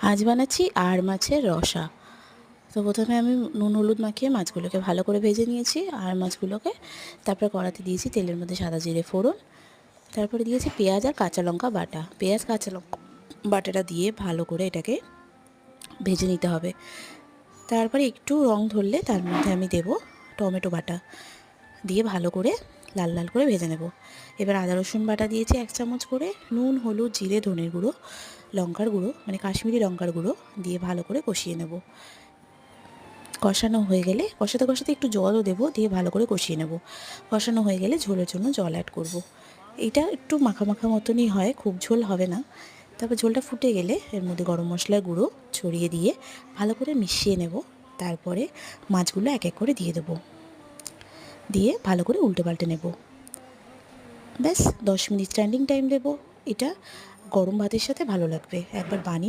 আজ বানাচ্ছি আড় মাছের রসা। তো প্রথমে আমি নুন হলুদ মাখিয়ে মাছগুলোকে ভালো করে ভেজে নিয়েছি। আর মাছগুলোকে তারপরে কড়াতে দিয়েছি তেলের মধ্যে সাদা জিরে ফোড়ন, তারপরে দিয়েছি পেঁয়াজ আর কাঁচা লঙ্কা বাটা। পেঁয়াজ কাঁচা লঙ্কা বাটাটা দিয়ে ভালো করে এটাকে ভেজে নিতে হবে। তারপরে একটু রং ধরলে তার মধ্যে আমি দেব টমেটো বাটা, দিয়ে ভালো করে লাল লাল করে ভেজে নেব। এবার আদা রসুন বাটা দিয়েছি 1 চামচ করে, নুন হলুদ জিরে ধনের গুঁড়ো লঙ্কার গুঁড়ো মানে কাশ্মীরি লঙ্কার গুঁড়ো দিয়ে ভালো করে কষিয়ে নেব। কষানো হয়ে গেলে কষাতে কষাতে একটু জলও দেবো, দিয়ে ভালো করে কষিয়ে নেব। কষানো হয়ে গেলে ঝোলের জন্য জল অ্যাড করব। এটা একটু মাখা মাখা মতনই হয়, খুব ঝোল হবে না। তারপর ঝোলটা ফুটে গেলে এর মধ্যে গরম মশলার গুঁড়ো ছড়িয়ে দিয়ে ভালো করে মিশিয়ে নেব। তারপরে মাছগুলো এক এক করে দিয়ে দেবো, দিয়ে ভালো করে উল্টে পাল্টে নেব। ব্যাস 10 মিনিট স্ট্যান্ডিং টাইম দেবো। এটা গরম ভাতের সাথে ভালো লাগবে, একবার বানিয়ে